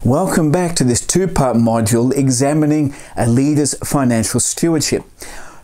Welcome back to this two-part module examining a leader's financial stewardship.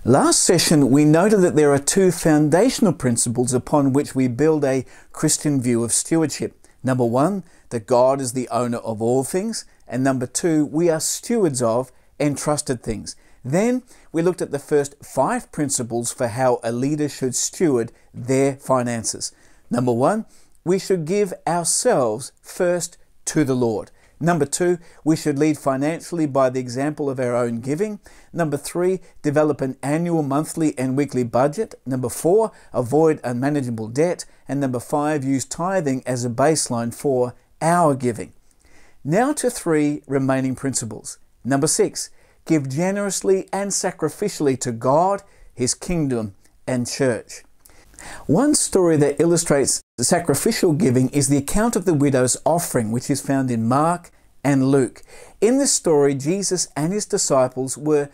Last session we noted that there are two foundational principles upon which we build a Christian view of stewardship. Number one, that God is the owner of all things, and number two, we are stewards of entrusted things. Then we looked at the first 5 principles for how a leader should steward their finances. Number one, we should give ourselves first to the Lord. Number 2, we should lead financially by the example of our own giving. Number 3, develop an annual, monthly and weekly budget. Number 4, avoid unmanageable debt. And number 5, use tithing as a baseline for our giving. Now to 3 remaining principles. Number 6, give generously and sacrificially to God, His kingdom and church. One story that illustrates the sacrificial giving is the account of the widow's offering, which is found in Mark and Luke. In this story, Jesus and his disciples were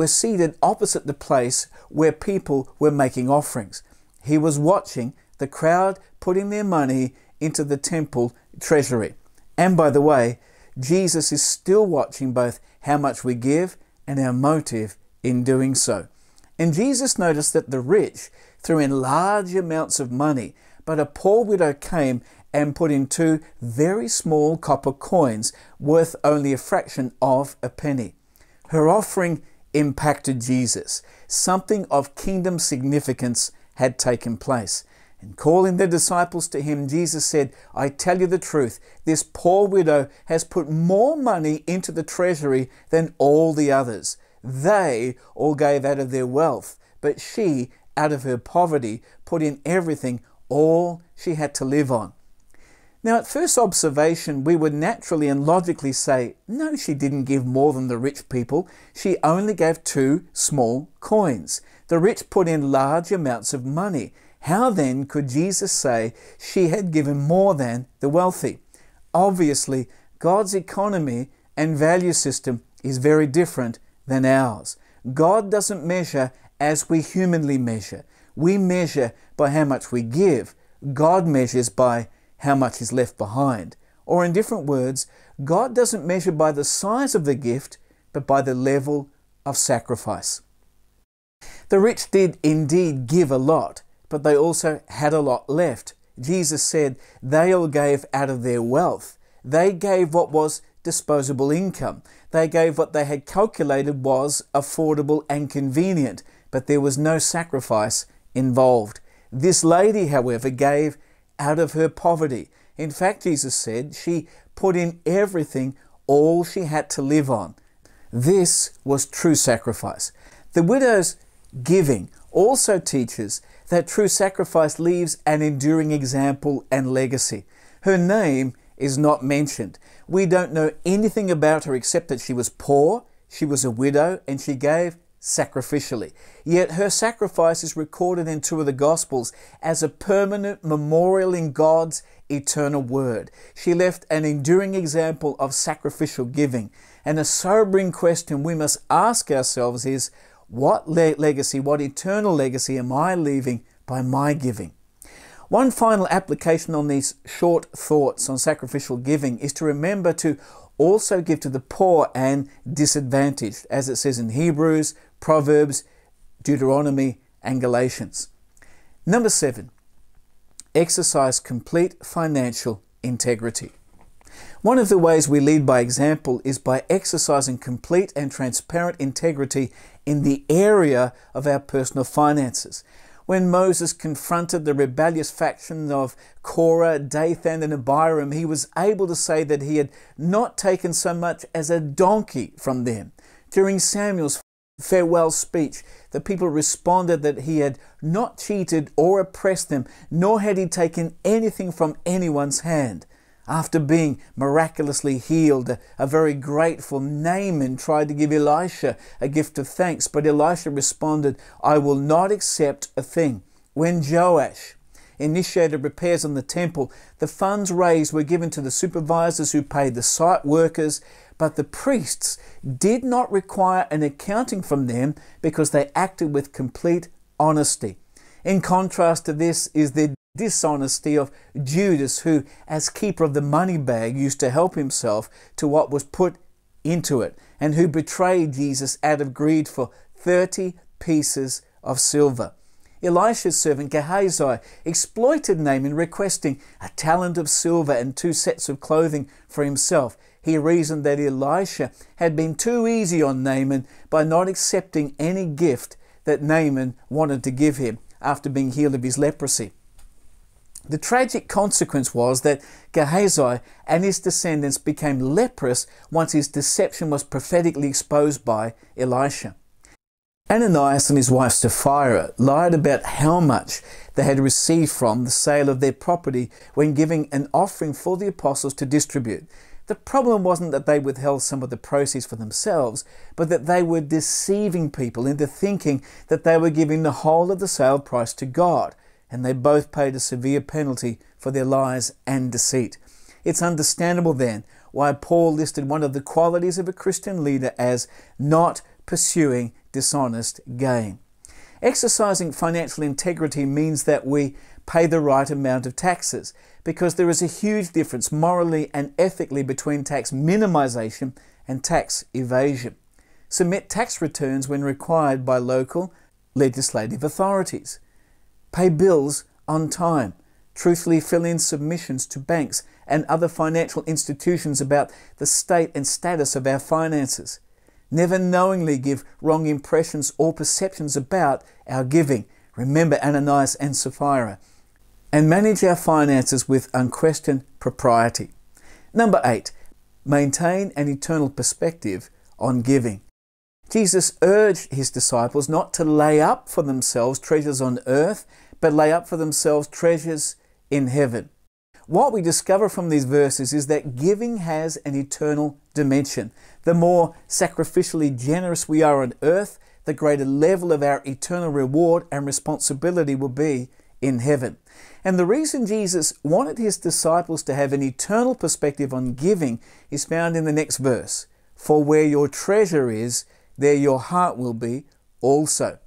seated opposite the place where people were making offerings. He was watching the crowd putting their money into the temple treasury. And by the way, Jesus is still watching both how much we give and our motive in doing so. And Jesus noticed that the rich threw in large amounts of money, but a poor widow came and put in 2 very small copper coins worth only a fraction of a penny. Her offering impacted Jesus. Something of kingdom significance had taken place. And calling the disciples to him, Jesus said, "I tell you the truth, this poor widow has put more money into the treasury than all the others. They all gave out of their wealth, but she, out of her poverty, put in everything, all she had to live on." Now, at first observation, we would naturally and logically say, no, she didn't give more than the rich people. She only gave 2 small coins. The rich put in large amounts of money. How then could Jesus say she had given more than the wealthy? Obviously, God's economy and value system is very different than ours. God doesn't measure as we humanly measure. We measure by how much we give. God measures by how much is left behind. Or in different words, God doesn't measure by the size of the gift, but by the level of sacrifice. The rich did indeed give a lot, but they also had a lot left. Jesus said they all gave out of their wealth. They gave what was disposable income. They gave what they had calculated was affordable and convenient, but there was no sacrifice involved. This lady, however, gave out of her poverty. In fact, Jesus said she put in everything, all she had to live on. This was true sacrifice. The widow's giving also teaches that true sacrifice leaves an enduring example and legacy. Her name is not mentioned. We don't know anything about her except that she was poor, she was a widow, and she gave sacrificially. Yet her sacrifice is recorded in 2 of the Gospels as a permanent memorial in God's eternal word. She left an enduring example of sacrificial giving. And a sobering question we must ask ourselves is, what legacy, what eternal legacy am I leaving by my giving? One final application on these short thoughts on sacrificial giving is to remember to also give to the poor and disadvantaged, as it says in Hebrews, Proverbs, Deuteronomy, and Galatians. Number 7, exercise complete financial integrity. One of the ways we lead by example is by exercising complete and transparent integrity in the area of our personal finances. When Moses confronted the rebellious faction of Korah, Dathan, and Abiram, he was able to say that he had not taken so much as a donkey from them. During Samuel's farewell speech, the people responded that he had not cheated or oppressed them, nor had he taken anything from anyone's hand. After being miraculously healed, a very grateful Naaman tried to give Elisha a gift of thanks, but Elisha responded, "I will not accept a thing." When Joash initiated repairs on the temple, the funds raised were given to the supervisors who paid the site workers, but the priests did not require an accounting from them because they acted with complete honesty. In contrast to this is their dishonesty of Judas, who, as keeper of the money bag, used to help himself to what was put into it, and who betrayed Jesus out of greed for 30 pieces of silver. Elisha's servant Gehazi exploited Naaman, requesting a talent of silver and 2 sets of clothing for himself. He reasoned that Elisha had been too easy on Naaman by not accepting any gift that Naaman wanted to give him after being healed of his leprosy. The tragic consequence was that Gehazi and his descendants became leprous once his deception was prophetically exposed by Elisha. Ananias and his wife Sapphira lied about how much they had received from the sale of their property when giving an offering for the apostles to distribute. The problem wasn't that they withheld some of the proceeds for themselves, but that they were deceiving people into thinking that they were giving the whole of the sale price to God, and they both paid a severe penalty for their lies and deceit. It's understandable then why Paul listed one of the qualities of a Christian leader as not pursuing dishonest gain. Exercising financial integrity means that we pay the right amount of taxes, because there is a huge difference morally and ethically between tax minimization and tax evasion. Submit tax returns when required by local legislative authorities. Pay bills on time. Truthfully fill in submissions to banks and other financial institutions about the state and status of our finances. Never knowingly give wrong impressions or perceptions about our giving. Remember Ananias and Sapphira. And manage our finances with unquestioned propriety. Number 8, maintain an eternal perspective on giving. Jesus urged his disciples not to lay up for themselves treasures on earth, but lay up for themselves treasures in heaven. What we discover from these verses is that giving has an eternal dimension. The more sacrificially generous we are on earth, the greater level of our eternal reward and responsibility will be in heaven. And the reason Jesus wanted his disciples to have an eternal perspective on giving is found in the next verse. For where your treasure is, there your heart will be also.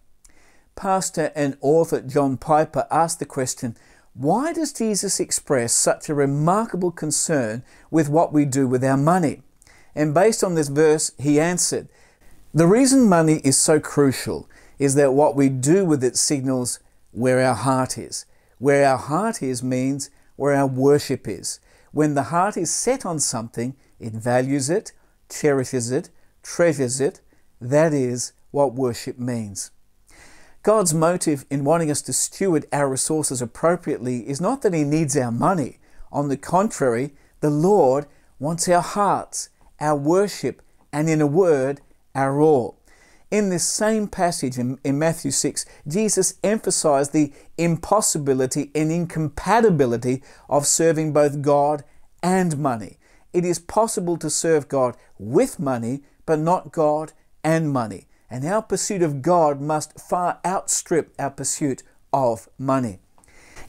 Pastor and author John Piper asked the question, why does Jesus express such a remarkable concern with what we do with our money? And based on this verse, he answered, the reason money is so crucial is that what we do with it signals where our heart is. Where our heart is means where our worship is. When the heart is set on something, it values it, cherishes it, treasures it. That is what worship means. God's motive in wanting us to steward our resources appropriately is not that he needs our money. On the contrary, the Lord wants our hearts, our worship, and in a word, our all. In this same passage in Matthew 6, Jesus emphasized the impossibility and incompatibility of serving both God and money. It is possible to serve God with money, but not God and money. And our pursuit of God must far outstrip our pursuit of money.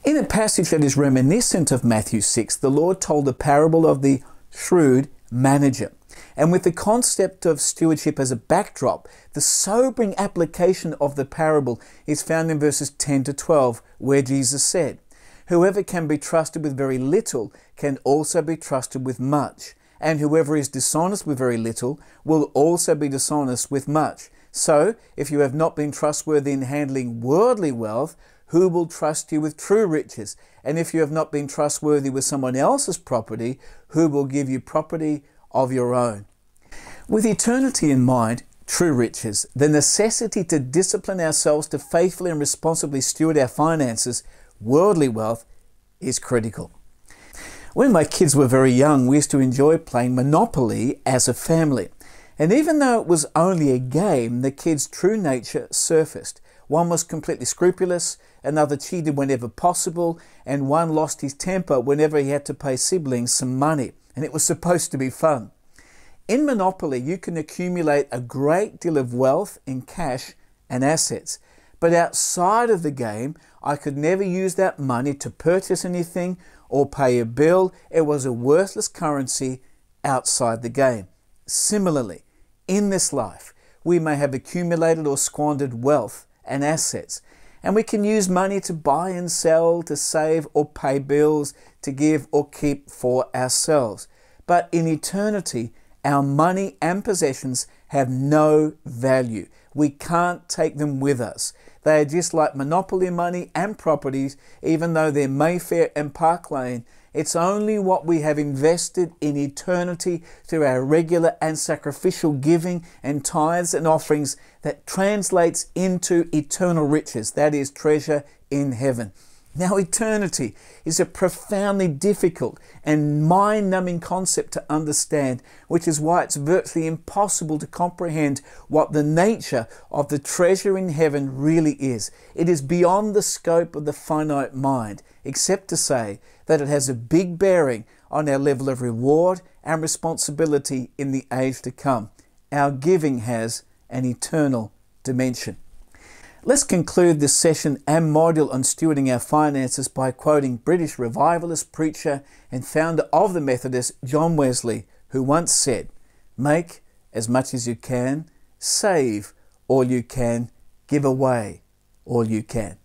In a passage that is reminiscent of Matthew 6, the Lord told the parable of the shrewd manager. And with the concept of stewardship as a backdrop, the sobering application of the parable is found in verses 10 to 12, where Jesus said, whoever can be trusted with very little can also be trusted with much. And whoever is dishonest with very little will also be dishonest with much. So, if you have not been trustworthy in handling worldly wealth, who will trust you with true riches? And if you have not been trustworthy with someone else's property, who will give you property of your own? With eternity in mind, true riches, the necessity to discipline ourselves to faithfully and responsibly steward our finances, worldly wealth, is critical. When my kids were very young, we used to enjoy playing Monopoly as a family. And even though it was only a game, the kids' true nature surfaced. One was completely scrupulous, another cheated whenever possible, and one lost his temper whenever he had to pay siblings some money. And it was supposed to be fun. In Monopoly, you can accumulate a great deal of wealth in cash and assets. But outside of the game, I could never use that money to purchase anything or pay a bill. It was a worthless currency outside the game. Similarly, in this life, we may have accumulated or squandered wealth and assets, And we can use money to buy and sell, to save or pay bills, to give or keep for ourselves. But in eternity, our money and possessions have no value. We can't take them with us. They are just like monopoly money and properties, even though they're Mayfair and Park Lane. It's only what we have invested in eternity through our regular and sacrificial giving and tithes and offerings that translates into eternal riches, that is, treasure in heaven. Now, eternity is a profoundly difficult and mind-numbing concept to understand, which is why it's virtually impossible to comprehend what the nature of the treasure in heaven really is. It is beyond the scope of the finite mind, except to say that it has a big bearing on our level of reward and responsibility in the age to come. Our giving has an eternal dimension. Let's conclude this session and module on stewarding our finances by quoting British revivalist, preacher and founder of the Methodists, John Wesley, who once said, "Make as much as you can, save all you can, give away all you can."